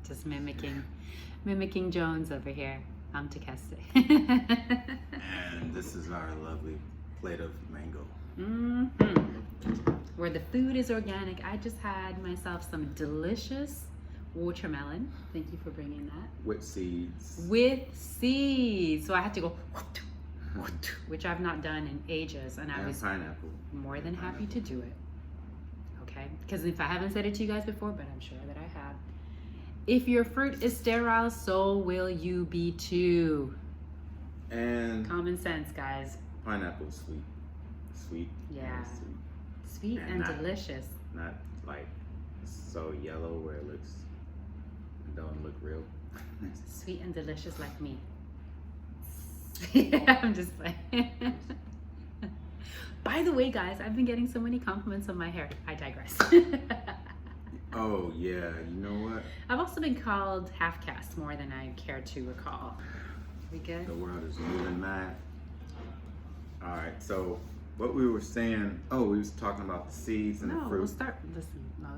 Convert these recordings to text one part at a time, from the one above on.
Just mimicking Jones over here. I'm Kayser. And this is our lovely plate of mango. Where the food is organic. I just had myself some delicious watermelon. Thank you for bringing that. With seeds. With seeds. So I had to go, which I've not done in ages, and I was pineapple. More than happy to do it. Okay, because if I haven't said it to you guys before, but I'm sure that I have. If your fruit is sterile, so will you be too. And common sense, guys. Pineapple is sweet. Sweet. Yeah. Sweet and delicious. Not like so yellow where it don't look real. Sweet and delicious like me. I'm just playing. By the way, guys, I've been getting so many compliments on my hair. I digress. Oh yeah, you know what? I've also been called half cast more than I care to recall. We good? The world is moving mad. All right, so what we were saying, we was talking about the seeds and the fruit. We'll start. Listen, no.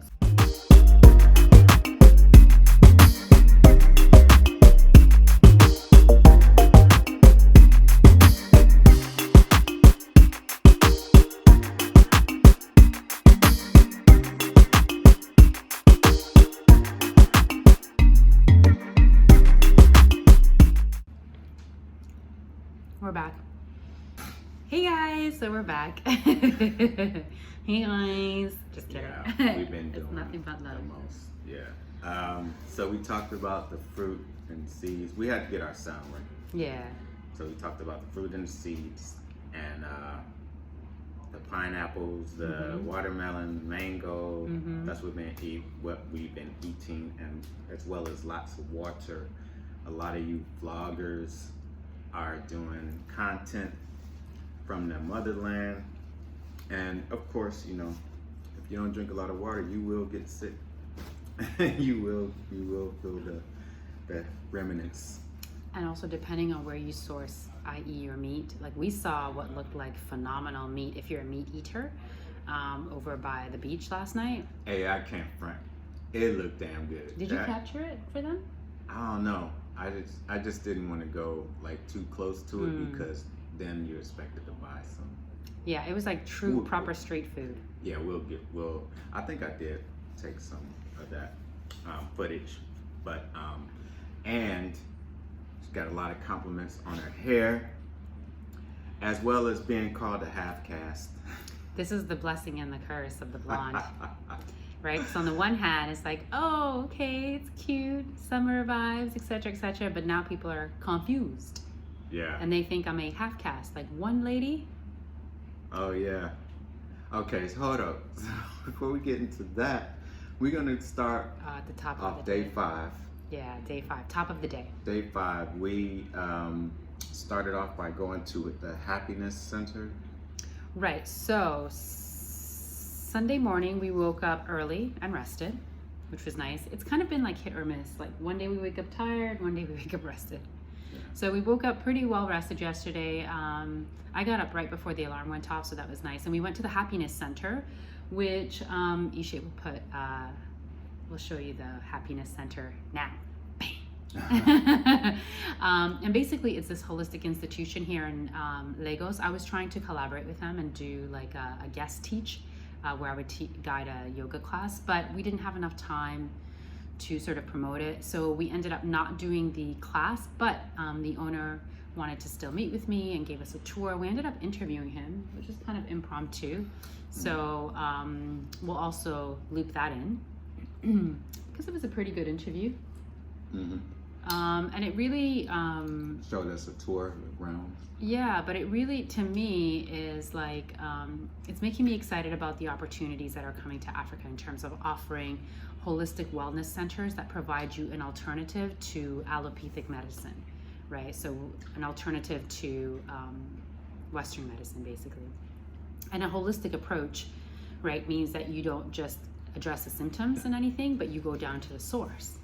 We're back. Hey guys, so we're back. Hey guys. Just kidding. Yeah, we've been doing it's nothing but love. the most. Yeah. So we talked about the fruit and seeds. We had to get our sound right. Yeah. So we talked about the fruit and the seeds and the pineapples, the watermelon, mango. That's what we've been eating, and as well as lots of water. A lot of you vloggers are doing content from the motherland, and of course, you know, if you don't drink a lot of water, you will get sick. you will feel the remnants. And also depending on where you source, i.e. your meat, like we saw what looked like phenomenal meat if you're a meat eater over by the beach last night. Hey, I can't front. It looked damn good. Did you capture it for them? I don't know. I just didn't want to go like too close to it because then you're expected to buy some. Yeah, it was like true proper street food. Yeah, I think I did take some of that footage, but and she's got a lot of compliments on her hair, as well as being called a half caste. This is the blessing and the curse of the blonde. Right? So on the one hand, it's like, oh, okay, it's cute, summer vibes, etc., but now people are confused. Yeah. And they think I'm a half caste. Like one lady. Oh, yeah. Okay, so hold up. So before we get into that, we're going to start at the top off of the day 5. Yeah, day 5, top of the day. Day 5, we started off by going to the Happiness Center. Right, so Sunday morning we woke up early and rested, which was nice. It's kind of been like hit or miss. Like one day we wake up tired, one day we wake up rested. Yeah. So we woke up pretty well rested yesterday. I got up right before the alarm went off, so that was nice. And we went to the Happiness Center, which Ishé will put, we'll show you the Happiness Center now. And basically it's this holistic institution here in Lagos. I was trying to collaborate with them and do like a guest teach where I would guide a yoga class, but we didn't have enough time to sort of promote it. So we ended up not doing the class, but the owner wanted to still meet with me and gave us a tour. We ended up interviewing him, which is kind of impromptu. So we'll also loop that in because it was a pretty good interview. And it really showed us a tour around. Yeah, but it really, to me, is like it's making me excited about the opportunities that are coming to Africa in terms of offering holistic wellness centers that provide you an alternative to allopathic medicine, right? So an alternative to Western medicine, basically. And a holistic approach, right, means that you don't just address the symptoms and anything, but you go down to the source.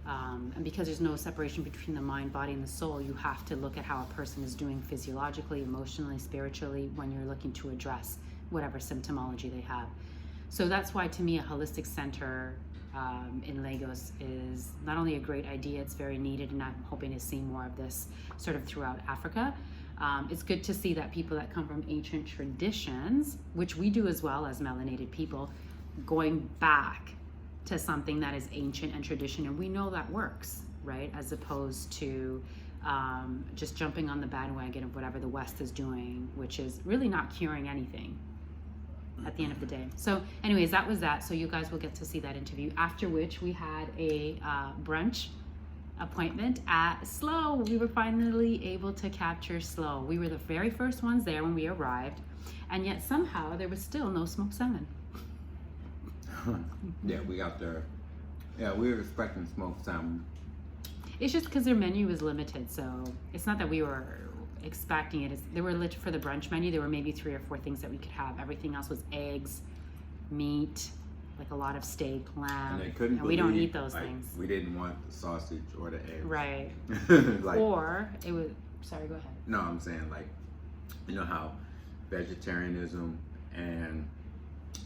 And because there's no separation between the mind, body, and the soul, you have to look at how a person is doing physiologically, emotionally, spiritually, when you're looking to address whatever symptomology they have. So that's why, to me, a holistic center in Lagos is not only a great idea, it's very needed, and I'm hoping to see more of this sort of throughout Africa. It's good to see that people that come from ancient traditions, which we do as well as melanated people, going back to something that is ancient and tradition, and we know that works, right? As opposed to just jumping on the bandwagon of whatever the West is doing, which is really not curing anything at the end of the day. So anyways, that was that. So you guys will get to see that interview, after which we had a brunch appointment at Slow. We were finally able to capture Slow. We were the very first ones there when we arrived, and yet somehow there was still no smoked salmon. Yeah, we got there. Yeah, we were expecting smoked salmon. It's just because their menu was limited, so it's not that we were expecting it. They were lit for the brunch menu. There were maybe 3 or 4 things that we could have. Everything else was eggs, meat, like a lot of steak, lamb, And they couldn't and we don't believe, eat those like, things. We didn't want the sausage or the eggs. Right. Like, Or it was, sorry, go ahead. no, I'm saying, like, you know how vegetarianism and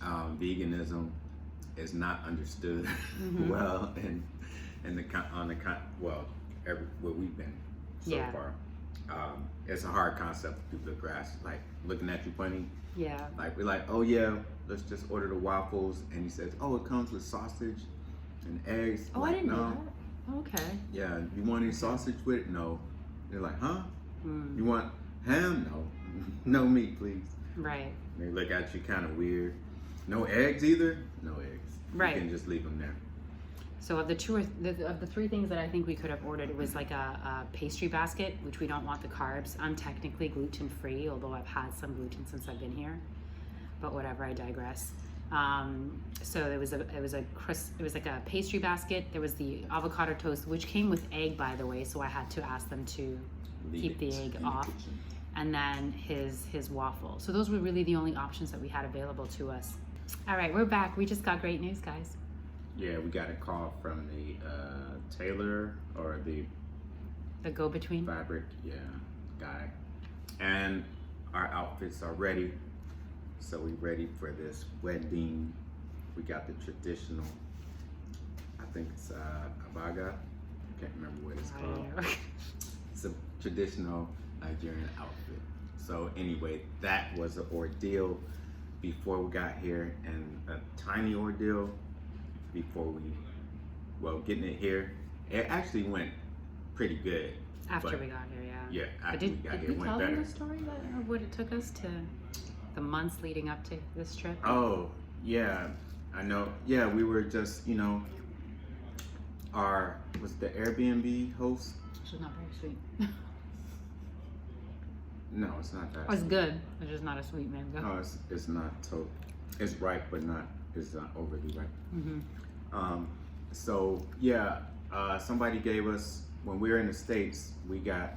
veganism is not understood well where we've been so far. It's a hard concept for people to grasp. Like, looking at you funny. Yeah. Like, we're like, oh yeah, let's just order the waffles, and he says, oh, it comes with sausage and eggs. Oh, like, I didn't no. know that. Oh, okay. Yeah, you want any sausage with it? No. They're like, huh? You want ham? No. No meat, please. Right. They look at you kind of weird. No eggs either? No eggs. Right. You can just leave them there. So of the 3 things that I think we could have ordered, it was like a pastry basket, which we don't want the carbs. I'm technically gluten free, although I've had some gluten since I've been here. But whatever, I digress. So it was like a pastry basket. There was the avocado toast, which came with egg, by the way. So I had to ask them to keep the egg off. And then his waffle. So those were really the only options that we had available to us. All right, we're back. We just got great news, guys. Yeah, we got a call from the tailor, or the go-between fabric, guy, and our outfits are ready. So we ready for this wedding. We got the traditional, I think it's abaga. I can't remember what it's called. It's a traditional Nigerian outfit. So anyway, that was an ordeal before we got here, and a tiny ordeal before getting it here. It actually went pretty good. After we got here, yeah. Yeah, after Did we got we here, it went tell better. them the story of what it took us to, the months leading up to this trip? Oh, yeah, I know. Yeah, we were just, was the Airbnb host? Which is not very sweet. No, it's not that. It's good. It's just not a sweet mango. No, it's not it's ripe, but it's not overly ripe. So yeah, somebody gave us, when we were in the States, we got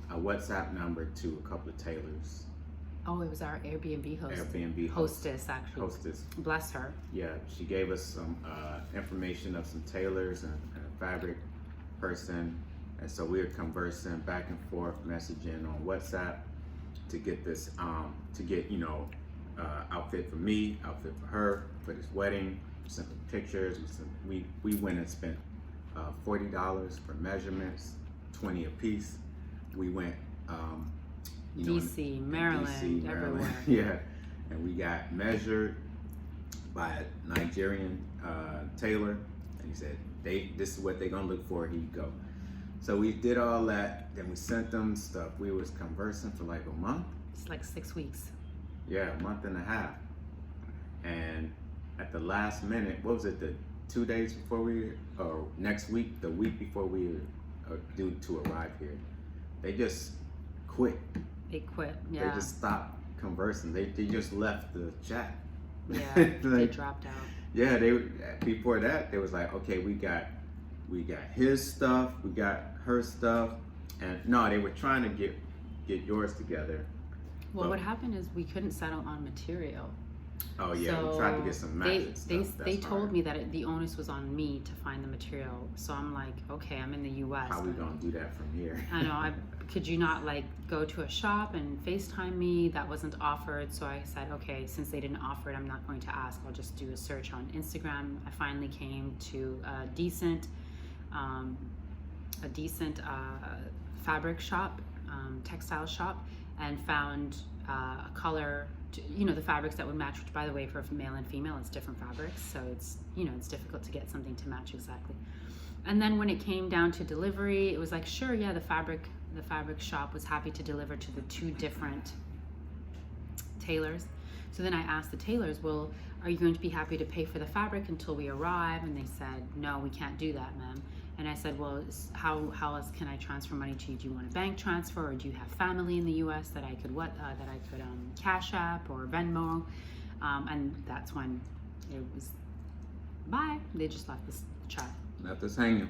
a WhatsApp number to a couple of tailors. Oh, it was our Airbnb host. Hostess, actually. Hostess. Bless her. Yeah, she gave us some information of some tailors and a fabric person. And so we were conversing back and forth, messaging on WhatsApp to get this, outfit for me, outfit for her, for this wedding. We sent them pictures. We went and spent $40 for measurements, 20 a piece. We went, DC, Maryland, everywhere. Yeah, and we got measured by a Nigerian tailor, and he said, this is what they're gonna look for, here you go. So we did all that, then we sent them stuff. We was conversing for like a month. It's like 6 weeks. Yeah, a month and a half. And at the last minute, what was it, the 2 days before next week, the week before we were due to arrive here, they just quit. They quit, yeah. They just stopped conversing. They just left the chat. Yeah, like, they dropped out. Yeah, before that, they was like, okay, we got his stuff, we got her stuff, and no, they were trying to get yours together. Well, what happened is we couldn't settle on material. Oh yeah, we tried to get some matching stuff. They told me that the onus was on me to find the material. So I'm like, okay, I'm in the U.S. How we gonna do that from here? I know. Could you not like go to a shop and FaceTime me? That wasn't offered. So I said, okay, since they didn't offer it, I'm not going to ask. I'll just do a search on Instagram. I finally came to a decent fabric shop, textile shop, and found a color. The fabrics that would match, which by the way, for male and female, it's different fabrics, so it's it's difficult to get something to match exactly. And then when it came down to delivery, it was like, sure, yeah, the fabric shop was happy to deliver to the 2 different tailors. So then I asked the tailors, well, are you going to be happy to pay for the fabric until we arrive? And they said, no, we can't do that, ma'am. And I said, well, how else can I transfer money to you? Do you want a bank transfer, or do you have family in the U.S. that I could Cash App or Venmo? And that's when it was bye. They just left this chat. Left us hanging.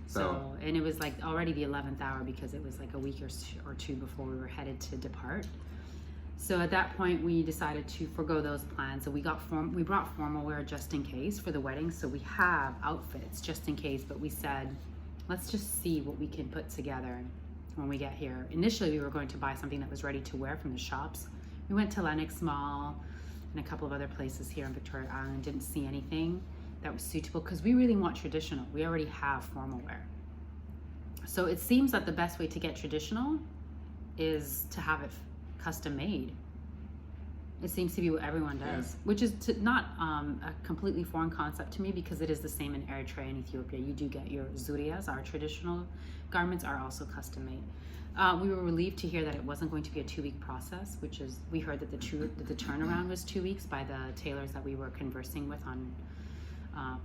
So and it was like already the 11th hour, because it was like a week or two before we were headed to depart. So at that point, we decided to forego those plans. So we brought formal wear just in case for the wedding. So we have outfits just in case, but we said, let's just see what we can put together when we get here. Initially, we were going to buy something that was ready to wear from the shops. We went to Lenox Mall and a couple of other places here in Victoria Island, didn't see anything that was suitable, because we really want traditional. We already have formal wear. So it seems that the best way to get traditional is to have it custom made. It seems to be what everyone does, which is not a completely foreign concept to me, because it is the same in Eritrea and Ethiopia. You do get your zurias, our traditional garments, are also custom made. We were relieved to hear that it wasn't going to be a 2-week process, which is, we heard that the turnaround was 2 weeks by the tailors that we were conversing with on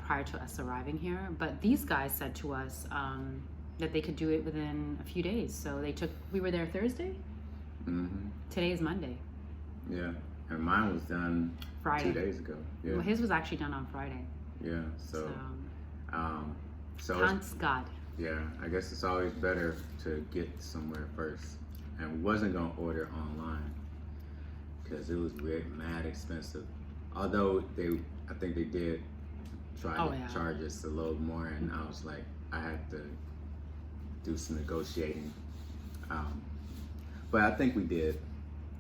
prior to us arriving here. But these guys said to us that they could do it within a few days. So we were there Thursday. Mm-hmm. Today is Monday. Yeah, and mine was done Friday. 2 days ago. Yeah. Well, his was actually done on Friday. Yeah. So thanks God. Yeah, I guess it's always better to get somewhere first. And we wasn't gonna order online because it was mad expensive. Although I think they did try to charge us a little more, and I was like, I had to do some negotiating. But I think we did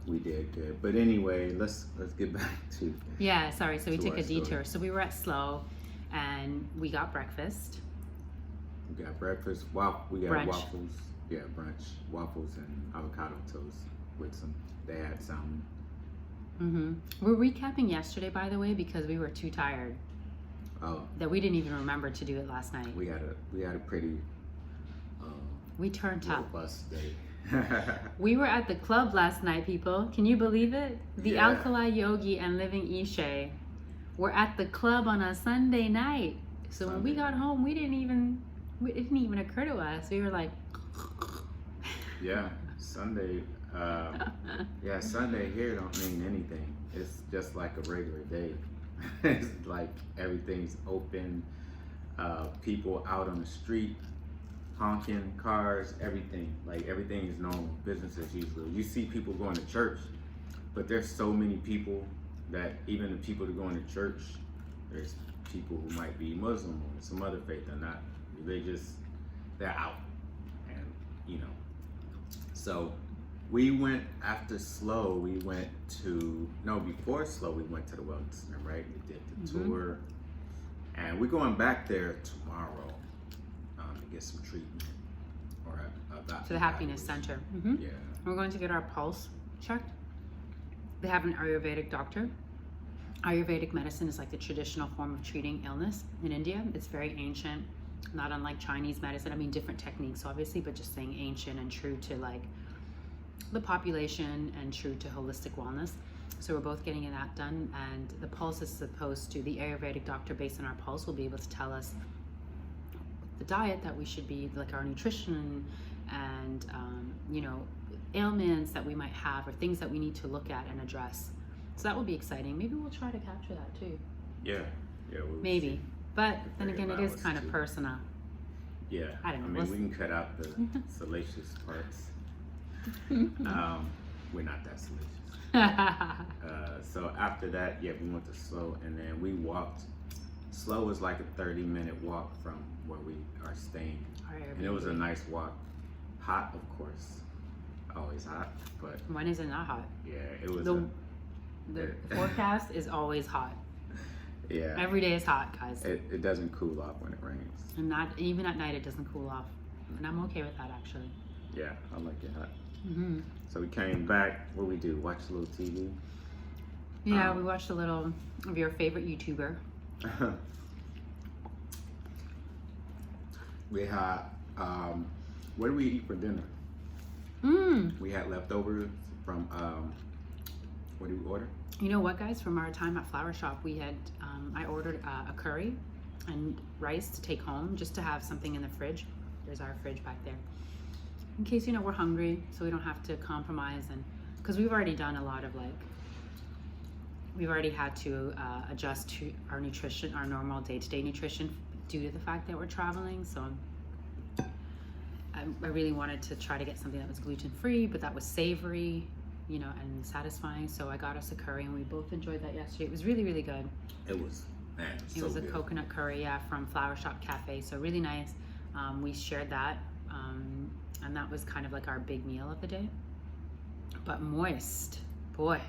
good. But anyway, let's get back to sorry. So we took a detour. Story. So we were at Slow, and we got breakfast. We got breakfast. We got brunch. Waffles. Yeah, brunch. Waffles and avocado toast with some. They had salmon. Mm-hmm. We're recapping yesterday, by the way, because we were too tired. Oh. That we didn't even remember to do it last night. We had a pretty. We turned up. Robust day. We were at the club last night, people. Can you believe it? The Alkali Yogi and Living Ishé were at the club on a Sunday night. So when we got home, it didn't even occur to us. We were like, yeah, Sunday. Sunday here don't mean anything. It's just like a regular day. It's like everything's open. People out on the street. Honking, cars, everything. Like everything is normal, business as usual. You see people going to church, but there's so many people that even the people that go into church, there's people who might be Muslim or some other faith. They're not religious. They're out, and So we went after Slow. Before Slow, we went to the Wellness Center, right? We did the tour, and we're going back there tomorrow. Get some treatment or to the Happiness Center. Mm-hmm. Yeah, we're going to get our pulse checked. They have an Ayurvedic doctor. Ayurvedic medicine is like the traditional form of treating illness in India. It's very ancient, not unlike Chinese medicine. I mean, different techniques, obviously, but just saying ancient and true to like the population and true to holistic wellness. So we're both getting that done, and the pulse is supposed to, the Ayurvedic doctor, based on our pulse, will be able to tell us the diet that we should be, like our nutrition and ailments that we might have, or things that we need to look at and address. So that will be exciting. Maybe we'll try to capture that too. Yeah, maybe see. But then again, it is kind of personal. Yeah, I don't know. We can cut out the salacious parts. We're not that salacious. So after that, yeah, we went to Slow, and then we walked. Slow is like a 30-minute walk from where we are staying, and it was a nice walk. Hot, of course, always hot, but when is it not hot? Yeah, it was. The forecast is always hot. Yeah. Every day is hot, guys. It doesn't cool off when it rains. And not even at night, it doesn't cool off, and I'm okay with that actually. Yeah, I like it hot. Mm-hmm. So we came back. What we do? Watch a little TV. Yeah, we watched a little of your favorite YouTuber. We had. What did we eat for dinner? We had leftovers from. What did we order? You know what, guys? From our time at Flower Shop, we had. I ordered a curry and rice to take home, just to have something in the fridge. There's our fridge back there, in case we're hungry, so we don't have to compromise, and because we've already done a lot of we've already had to adjust to our nutrition, our normal day-to-day nutrition, due to the fact that we're traveling. So I really wanted to try to get something that was gluten-free, but that was savory, and satisfying. So I got us a curry, and we both enjoyed that yesterday. It was really, really good. It was, man, it was a coconut curry, yeah, from Flower Shop Cafe. So really nice. We shared that, and that was kind of like our big meal of the day. But moist, boy.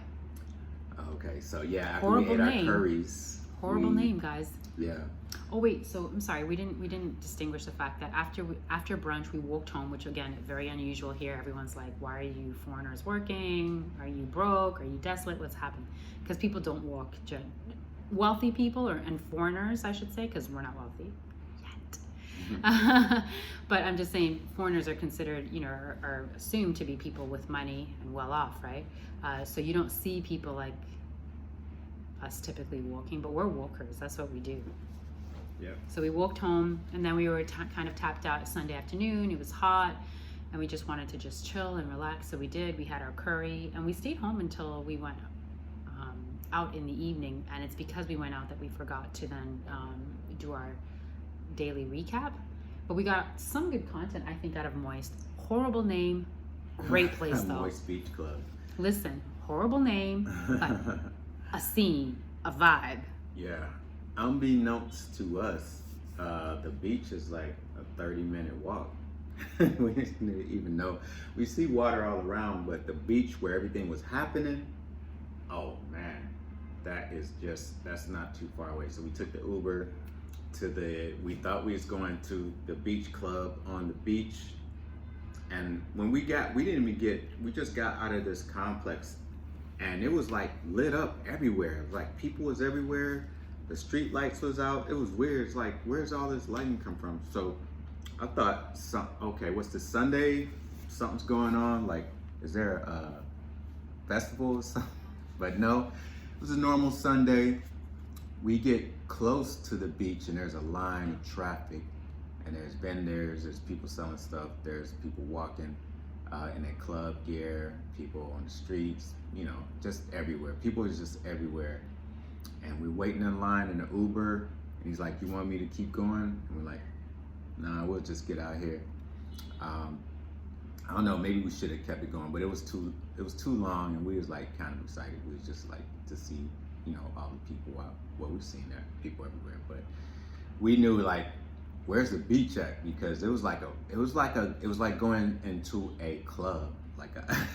Okay, so yeah, after horrible we ate name. Our curries. Horrible name, guys. Yeah. Oh wait, so I'm sorry, we didn't distinguish the fact that after brunch we walked home, which again, very unusual here. Everyone's like, why are you foreigners working? Are you broke? Are you desolate? What's happening? Because people don't walk. Wealthy people and foreigners, I should say, because we're not wealthy yet. But I'm just saying, foreigners are considered, are assumed to be people with money and well off, right? So you don't see people like us typically walking, but we're walkers. That's what we do. Yeah. So we walked home, and then we were kind of tapped out Sunday afternoon. It was hot, and we just wanted to just chill and relax. So we did. We had our curry, and we stayed home until we went out in the evening. And it's because we went out that we forgot to then do our daily recap. But we got some good content, I think, out of Moist. Horrible name, great place though. Moist Beach Club. Listen, horrible name, but a scene, a vibe. Yeah. Unbeknownst to us, the beach is like a 30-minute walk. We didn't even know. We see water all around, but the beach where everything was happening, oh man, that's not too far away. So we took the Uber we thought we was going to the beach club on the beach. And when we just got out of this complex, and it was like lit up everywhere. Like people was everywhere. The street lights was out. It was weird. It's like, where's all this lighting come from? So I thought, okay, what's this Sunday? Something's going on. Like, is there a festival or something? But no, it was a normal Sunday. We get close to the beach, and there's a line of traffic, and there's vendors, there's people selling stuff, there's people walking in their club gear, people on the streets, just everywhere. People is just everywhere. And we're waiting in line in the Uber, and he's like, you want me to keep going? And we're like, nah, we'll just get out here. I don't know, maybe we should have kept it going, but it was too long, and we was like kind of excited. We was just like to see, all the people out. Well, we've seen there, people everywhere, but we knew like, where's the beach at? Because it was like going into a club, like a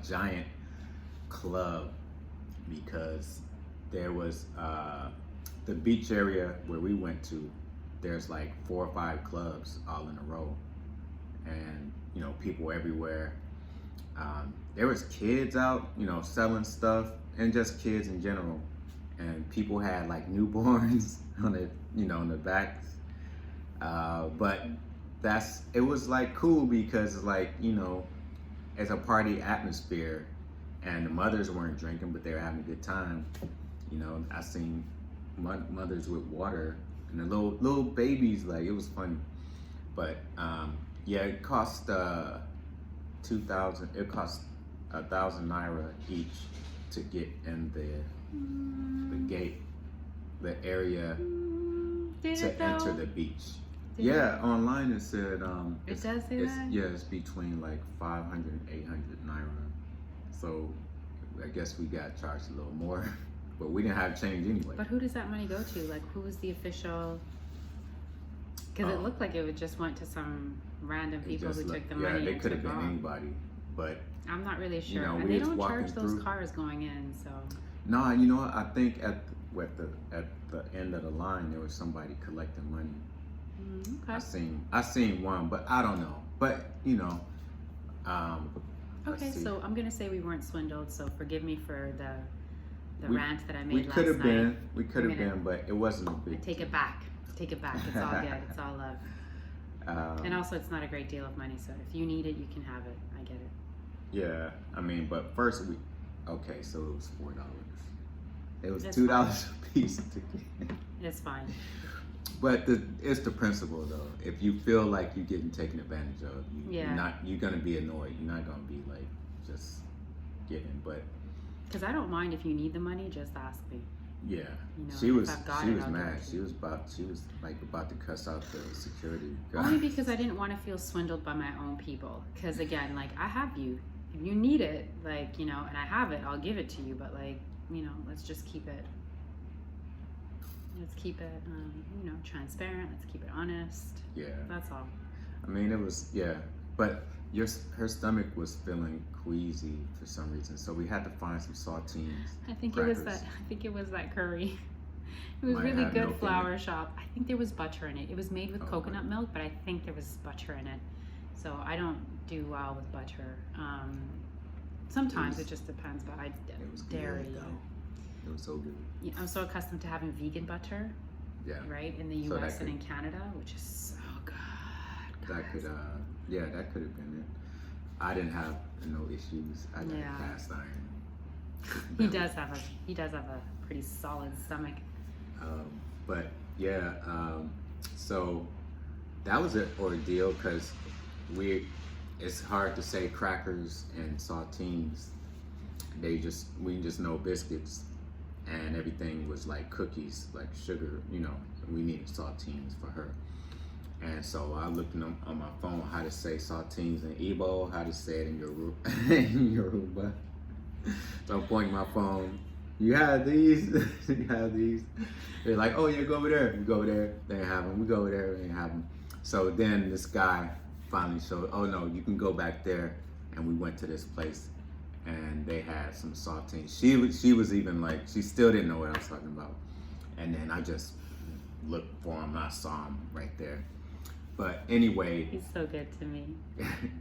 giant club, because there was the beach area where we went to, there's like 4 or 5 clubs all in a row, and people everywhere. There was kids out, selling stuff, and just kids in general, and people had like newborns on it, on the backs. But it was like cool, because it's like, it's a party atmosphere, and the mothers weren't drinking, but they were having a good time. I seen mothers with water, and the little babies, like, it was funny. But yeah, it cost 2,000. It cost 1,000 naira each to get in the gate, the area to enter the beach. Yeah, online it said it does say that? Yeah, it's between like 500 and 800 naira. So I guess we got charged a little more, but we didn't have change anyway. But who does that money go to? Like, who was the official? Because it looked like it just went to some random people who took the money. Yeah, they could have been anybody, but I'm not really sure. You know, and they don't charge those cars going in, so. No, you know what? I think at the end of the line there was somebody collecting money. Okay. I seen one, but I don't know. But you know. Okay, so I'm gonna say we weren't swindled. So forgive me for the rant that I made we last could have night. been. We could have been, but it wasn't a big. I take it back. Take it back. It's all good. It's all love. And also, it's not a great deal of money. So if you need it, you can have it. I get it. Yeah, I mean, but first okay, so it was $4. It was That's $2 fine. a piece to get. It's fine. But it's the principle though. If you feel like you're getting taken advantage of, you're gonna be annoyed. You're not gonna be like just giving. But because I don't mind if you need the money, just ask me. Yeah, you know, she was I'll mad. She was like about to cuss out the security guy. Only because I didn't want to feel swindled by my own people. Because again, like I have you. If you need it, like, you know, and I have it, I'll give it to you. But like, you know, let's just keep it. Let's keep it, you know, transparent. Let's keep it honest. Yeah. That's all. I mean, it was, but her stomach was feeling queasy for some reason, so we had to find some saltines. I think crackers. it was that curry. It was Might really have good milk flour shop. I think there was butter in it. It was made with coconut milk, but I think there was butter in it. So I don't do well with butter. Sometimes it just depends, but it was dairy. Good, it was so good. Yeah, I'm so accustomed to having vegan butter. Yeah. Right, in the U.S. and in Canada, which is so good. That could, that could have been it. I didn't have no issues. I got cast iron. He does have a pretty solid stomach. But yeah, so that was an ordeal because it's hard to say crackers and saltines. We just know biscuits, and everything was like cookies, like sugar. You know, we needed saltines for her. And so I looked on my phone how to say saltines in Igbo, how to say it in Yoruba. So I'm pointing my phone. You have these? You have these? They're like, oh yeah, go over there. We go over there, they ain't have them. We go over there, they ain't have them. So then this guy finally showed, oh no, you can go back there. And we went to this place and they had some saltines. She was even like, she still didn't know what I was talking about. And then I just looked for him, I saw him right there. But anyway, he's so good to me.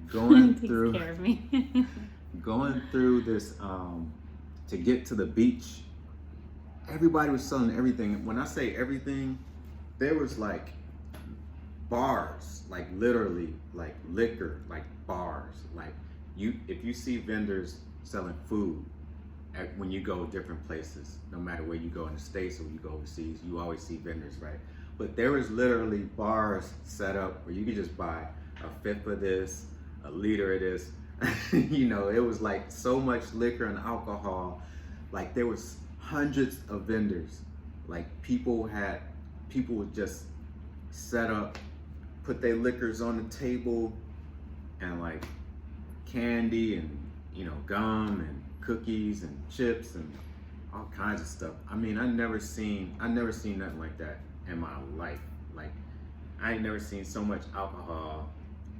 Going takes through care of me. going through this to get to the beach, everybody was selling everything. When I say everything, there was like bars, like literally like liquor, like bars. Like if you see vendors selling food when you go different places, no matter where you go in the States or you go overseas, you always see vendors, right? But there was literally bars set up where you could just buy a fifth of this, a liter of this. You know, it was like so much liquor and alcohol. Like there was hundreds of vendors. Like people would just set up, put their liquors on the table, and like candy and, you know, gum and cookies and chips and all kinds of stuff. I mean, I never seen nothing like that in my life. Like I ain't never seen so much alcohol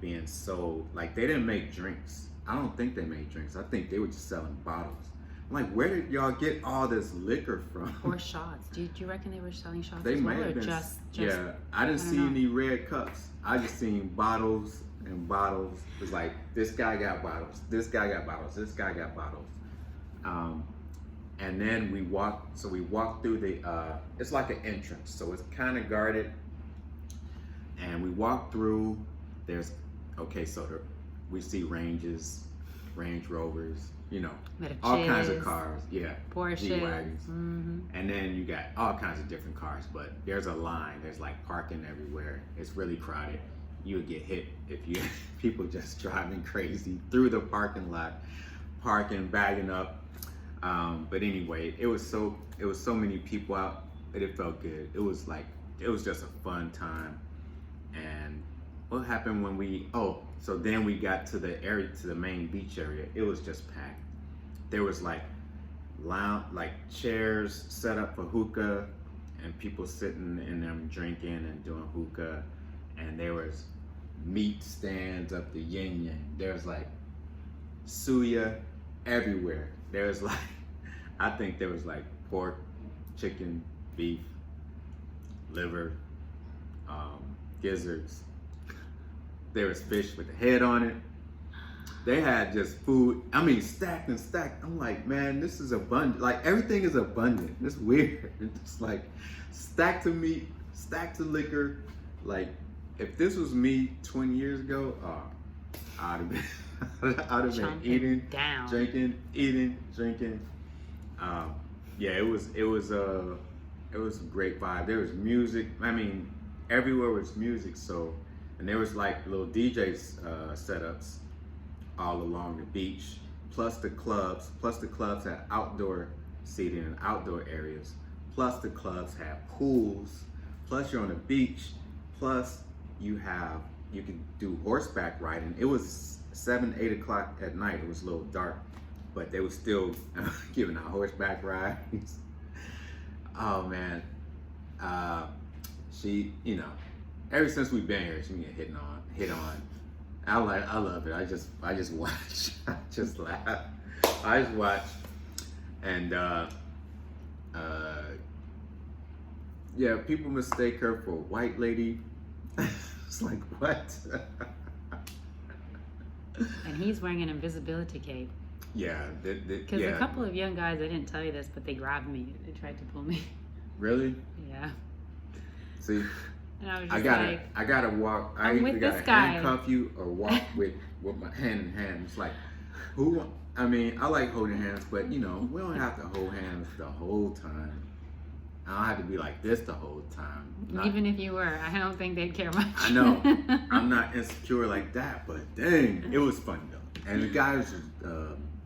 being sold. Like they didn't make drinks. I don't think they made drinks. I think they were just selling bottles. I'm like, where did y'all get all this liquor from? Or shots. Do you reckon they were selling shots? They as may well, have or been. just Yeah, I didn't see any red cups. I just seen bottles and bottles. It was like, this guy got bottles. This guy got bottles. This guy got bottles. And then we walked through the, it's like an entrance, so it's kind of guarded. And we walked through, we see Range Rovers, you know, all kinds of cars, Porsche, G-Wagons. Mm-hmm. And then you got all kinds of different cars, but there's a line, there's like parking everywhere. It's really crowded. You would get hit if people just driving crazy through the parking lot, parking, bagging up. But anyway, it was so many people out that it felt good. It was just a fun time. And what happened when so then we got to the main beach area. It was just packed. There was like lounge, like chairs set up for hookah, and people sitting in them drinking and doing hookah, and there was meat stands up the yin yang. There's like suya everywhere. There's like, I think there was like pork, chicken, beef, liver, gizzards. There was fish with the head on it. They had just food, I mean, stacked and stacked. I'm like, man, this is abundant. Like, everything is abundant. It's weird. It's like stacked of meat, stacked of liquor. Like, if this was me 20 years ago, I'd have been eating, down. drinking, eating, drinking. Yeah, it was a great vibe. There was music. I mean, everywhere was music. So, and there was like little DJs setups all along the beach, plus the clubs had outdoor seating and outdoor areas, plus the clubs had pools, plus you're on the beach, plus you can do horseback riding. It was 7-8 o'clock at night. It was a little dark, but they were still giving out horseback rides. Oh man, she, you know, ever since we've been here, she been getting hit on. I love it. I just watch. I just laugh. I just watch, and yeah, people mistake her for a white lady. It's like, what? And he's wearing an invisibility-Cape. Yeah, because a couple of young guys, I didn't tell you this, but they grabbed me. They tried to pull me. Really? Yeah. See. And I was just I gotta walk. I either gotta handcuff you or walk with my hand in hand. It's like, who? I mean, I like holding hands, but you know, we don't have to hold hands the whole time. I don't have to be like this the whole time. Even if you were, I don't think they'd care much. I know. I'm not insecure like that, but dang, it was fun though. And the guys,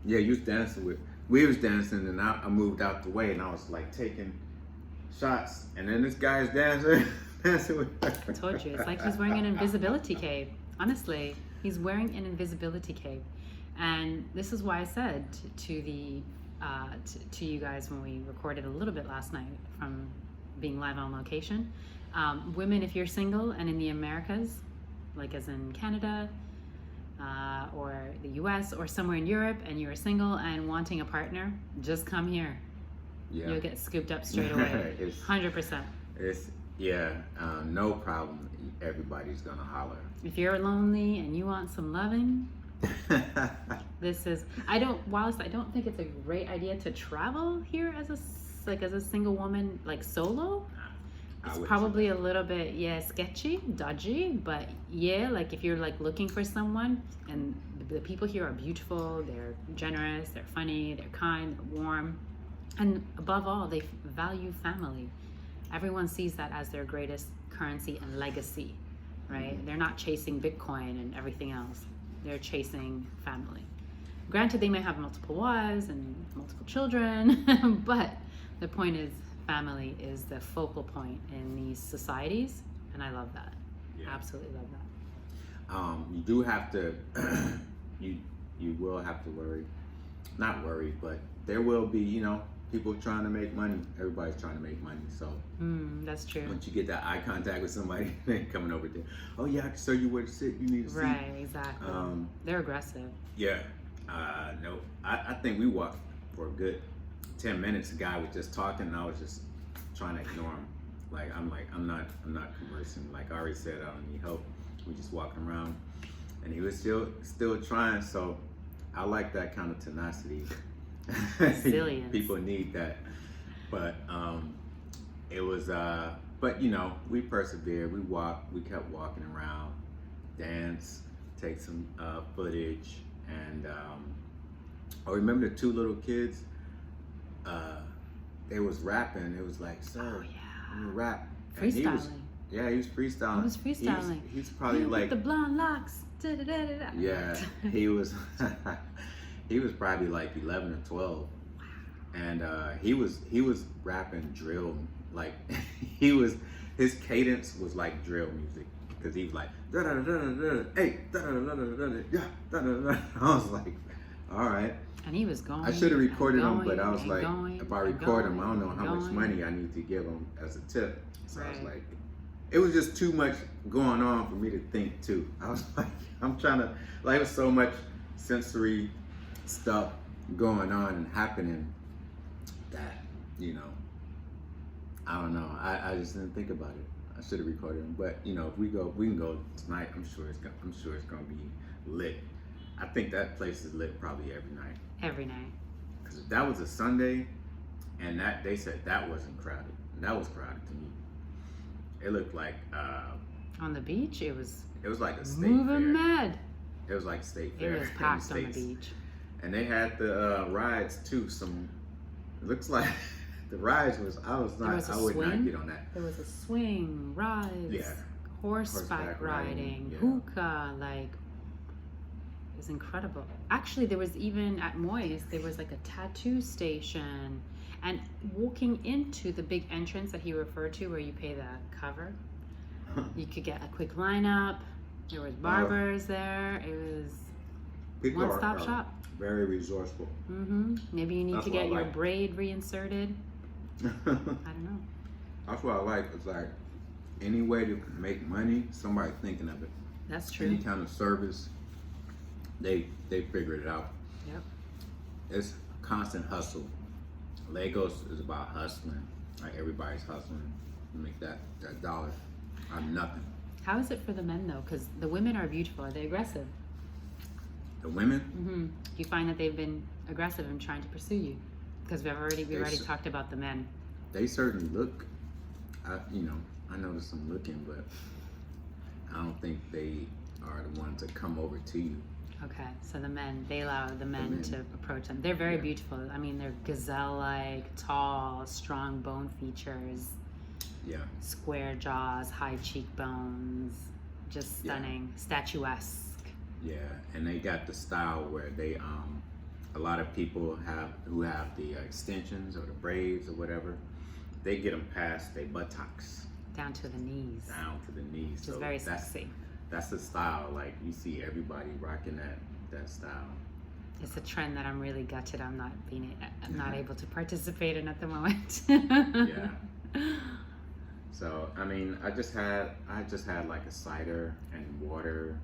yeah, you was dancing with. We was dancing, and I moved out the way, and I was like taking shots, and then this guy's dancing. I told you, it's like he's wearing an invisibility-Cape. Honestly, he's wearing an invisibility-Cape, and this is why I said to you guys when we recorded a little bit last night from being live on location. Women, if you're single and in the Americas, like as in Canada or the U.S. or somewhere in Europe, and you're single and wanting a partner, just come here. Yeah. You'll get scooped up straight away. 100%. Yeah, no problem. Everybody's gonna holler. If you're lonely and you want some loving, this is. Whilst I don't think it's a great idea to travel here as a single woman, like solo. It's probably a little bit sketchy, dodgy, but yeah, like if you're like looking for someone, and the people here are beautiful, they're generous, they're funny, they're kind, they're warm, and above all, they value family. Everyone sees that as their greatest currency and legacy, right? Mm-hmm. They're not chasing Bitcoin and everything else. They're chasing family. Granted, they may have multiple wives and multiple children, but the point is family is the focal point in these societies, and I love that. Yeah. Absolutely love that. You do have to, you will have to not worry, but there will be, you know, people trying to make money. Everybody's trying to make money, so that's true. Once you get that eye contact with somebody, they coming over there. Oh yeah, I can show you where to sit. You need a seat. Right, exactly. They're aggressive. Yeah. No, I think we walked for a good 10 minutes. The guy was just talking, and I was just trying to ignore him. I'm not conversing. Like I already said, I don't need help. We just walking around, and he was still trying. So I like that kind of tenacity. Resilience. People need that, but it was but you know, we persevered. We kept walking around, dance, take some footage, and I remember the two little kids, they was rapping. It was like, sir, you rap. Freestyling. He was freestyling. He was freestyling. He's probably like with the blonde locks. Da-da-da-da-da. Yeah, he was he was probably like 11 or 12, and he was rapping drill, like his cadence was like drill music, because he was like da da da da da, hey da da da da da, yeah da da da. I was like, all right, And he was going. I should have recorded him, but I was and like, going, if I and record him, going, I don't know and how much going. money I need to give him as a tip. So I was Right. like, it was just too much going on for me to think too. I was like, I'm trying to, like, it was so much sensory stuff going on and happening that, you know, I don't know. I just didn't think about it. I should have recorded him, but you know, if we can go tonight. I'm sure it's gonna be lit. I think that place is lit probably every night. Every night. Because if that was a Sunday, and that they said that wasn't crowded, and that was crowded to me. It looked like On the beach, it was like a state moving fair. mad. It was like a state fair. It was in packed on the States. beach. And they had the rides too. It looks like the rides I would not swing. get on that. There was a swing, rides, Yeah. horseback riding, yeah. hookah, like it was incredible. Actually, there was even at Moist, there was like a tattoo station, and walking into the big entrance that he referred to, where you pay the cover, you could get a quick lineup. There was barbers there. It was People one-stop are shop. very resourceful. Maybe you need That's to what get I your like. braid reinserted. I don't know. That's what I like. It's like any way to make money, somebody thinking of it. That's true. Any kind of service, they figured it out. Yep. It's constant hustle. Lagos is about hustling. Like everybody's hustling to make that dollar out of nothing. How is it for the men though? Because the women are beautiful. Are they aggressive? The women, Do you find that they've been aggressive in trying to pursue you? Because we already talked about the men. they certainly look. I noticed them looking, but I don't think they are the ones that come over to you. Okay, so the men, they allow the men men. to approach them. They're very Yeah. beautiful. I mean, they're gazelle-like, tall, strong bone features, Yeah. square jaws, high cheekbones, just Yeah. stunning, statuesque. Yeah, and they got the style where they a lot of people who have the extensions or the braids or whatever, they get them past their buttocks Down to the knees, down to the knees. which is very sexy. That's the style. Like you see everybody rocking that style. It's a trend that I'm really gutted. I'm not able to participate in at the moment. Yeah. So I mean, I just had like a cider and water.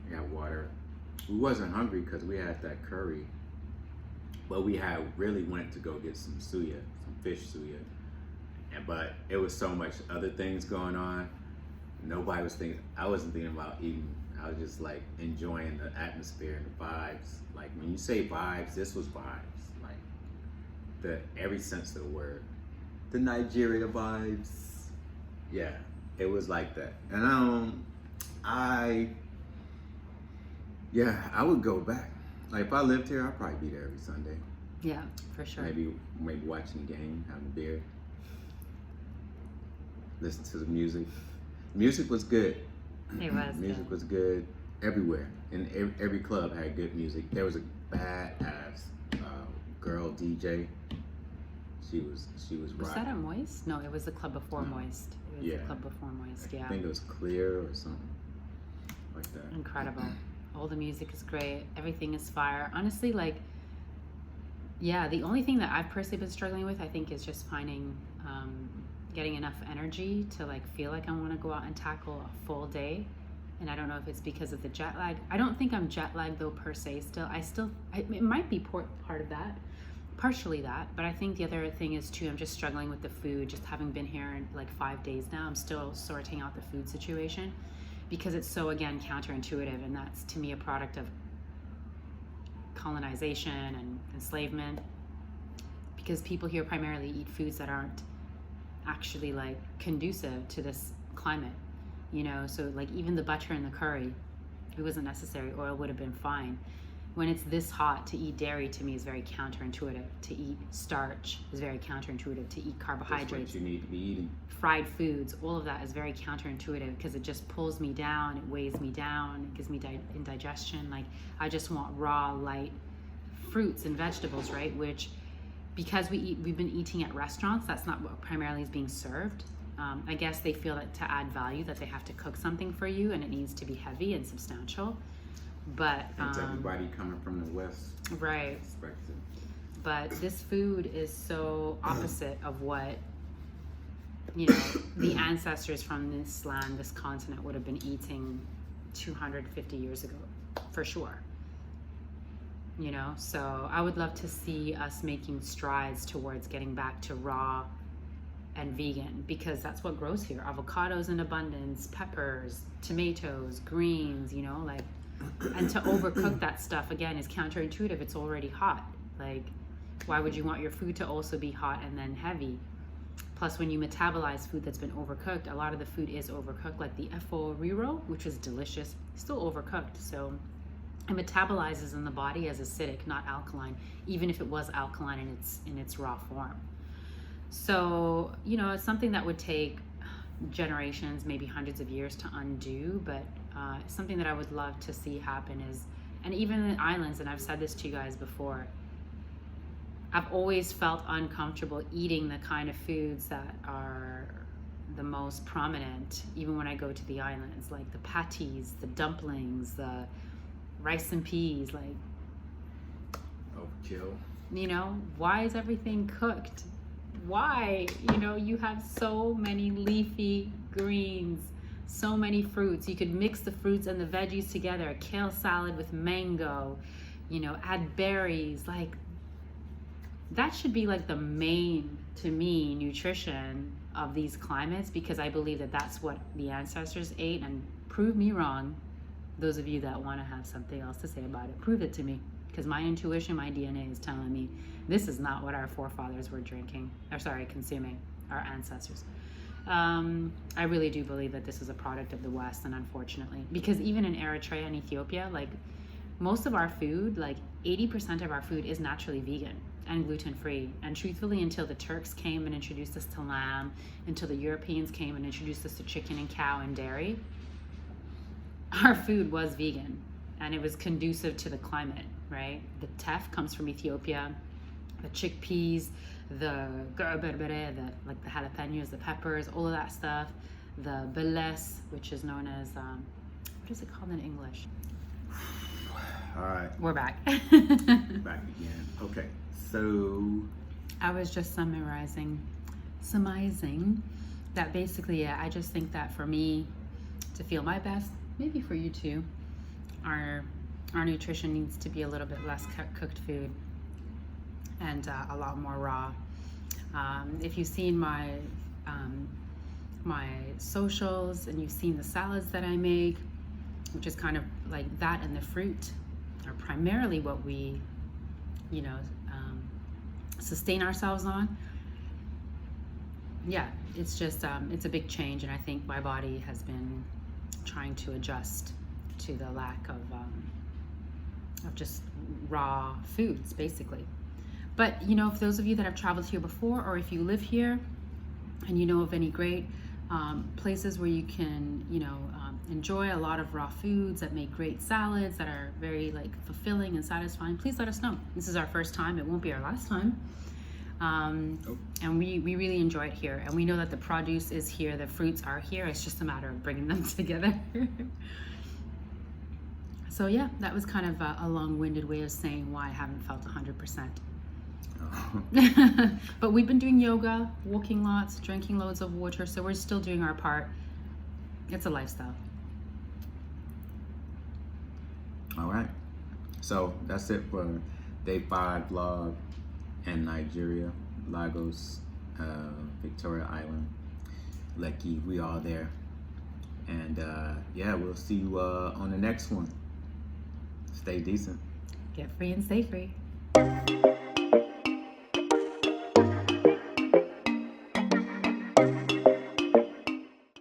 We had water. We wasn't hungry because we had that curry, but we had really went to go get some suya, some fish suya, but it was so much other things going on. Nobody was thinking. I wasn't thinking about eating. I was just like enjoying the atmosphere and the vibes. Like when you say vibes, this was vibes. Like every sense of the word. The Nigeria vibes. Yeah, it was like that. And I would go back. Like if I lived here, I'd probably be there every Sunday. Yeah, for sure. Maybe watching the game, having a beer, listen to the music. Music was good. It was Music good. was good everywhere. And every club had good music. There was a badass girl DJ. She was Was rocking. that at Moist? No, it was the club before No. Moist. It was Yeah. the club before Moist, I yeah. think it was Clear or something like that. Incredible. All the music is great. Everything is fire. Honestly, like, yeah, the only thing that I've personally been struggling with, I think, is just finding, getting enough energy to like feel like I want to go out and tackle a full day. And I don't know if it's because of the jet lag. I don't think I'm jet lagged though per se. It might be part of that, partially that. But I think the other thing is too, I'm just struggling with the food. Just having been here in like 5 days now, I'm still sorting out the food situation because it's so, again, counterintuitive. And that's to me a product of colonization and enslavement, because people here primarily eat foods that aren't actually like conducive to this climate, you know. So like even the butter in the curry, it wasn't necessary. Oil would have been fine. When it's this hot, to eat dairy to me is very counterintuitive. To eat starch is very counterintuitive. To eat carbohydrates, That's what you need to be eating. fried foods, all of that is very counterintuitive because it just pulls me down, it weighs me down, it gives me indigestion. Like I just want raw, light fruits and vegetables, right? Which, because we've been eating at restaurants, that's not what primarily is being served. I guess they feel that to add value that they have to cook something for you and it needs to be heavy and substantial. But It's everybody coming from the West. right. Perspective. But this food is so opposite of what, you know, the ancestors from this land, this continent would have been eating 250 years ago, for sure. You know, so I would love to see us making strides towards getting back to raw and vegan, because that's what grows here. Avocados in abundance, peppers, tomatoes, greens, you know, like, and to overcook that stuff again is counterintuitive. It's already hot. Like, why would you want your food to also be hot and then heavy? Plus, when you metabolize food that's been overcooked, a lot of the food is overcooked, like the efo riro, which is delicious, still overcooked. So it metabolizes in the body as acidic, not alkaline, even if it was alkaline in its raw form. So, you know, it's something that would take generations, maybe hundreds of years to undo, but something that I would love to see happen is, and even in the islands, and I've said this to you guys before, I've always felt uncomfortable eating the kind of foods that are the most prominent, even when I go to the islands, like the patties, the dumplings, the rice and peas, like, Overkill. you know, why is everything cooked? Why? You know, you have so many leafy greens, so many fruits. You could mix the fruits and the veggies together, a kale salad with mango, you know, add berries. Like, that should be like the main, to me, nutrition of these climates, because I believe that that's what the ancestors ate. And prove me wrong, those of you that want to have something else to say about it, prove it to me, because my intuition, my DNA is telling me this is not what our forefathers were consuming, our ancestors. I really do believe that this is a product of the West, and unfortunately, because even in Eritrea and Ethiopia, like, most of our food, like 80% of our food is naturally vegan and gluten-free. And truthfully, until the Turks came and introduced us to lamb, until the Europeans came and introduced us to chicken and cow and dairy, our food was vegan, and it was conducive to the climate, right? The teff comes from Ethiopia, the chickpeas, the berbere, like the jalapenos, the peppers, all of that stuff, the beles, which is known as, what is it called in English? All right. We're back. Back again. Okay. So I was just surmising that basically, yeah, I just think that for me to feel my best, maybe for you too, our nutrition needs to be a little bit less cooked food and a lot more raw. If you've seen my socials and you've seen the salads that I make, which is kind of like that, and the fruit are primarily what we, you know, sustain ourselves on. Yeah, it's just it's a big change, and I think my body has been trying to adjust to the lack of just raw foods, basically. But, you know, for those of you that have traveled here before, or if you live here and you know of any great places where you can, you know, enjoy a lot of raw foods that make great salads that are very, like, fulfilling and satisfying, please let us know. This is our first time. It won't be our last time. And we really enjoy it here. And we know that the produce is here, the fruits are here. It's just a matter of bringing them together. So yeah, that was kind of a long-winded way of saying why I haven't felt 100%. But we've been doing yoga, walking lots, drinking loads of water, so we're still doing our part. It's a lifestyle. all right. So that's it for day 5 vlog in Nigeria, Lagos, Victoria Island, Lekki. We all there. And yeah, we'll see you on the next one. Stay decent. Get free and stay free.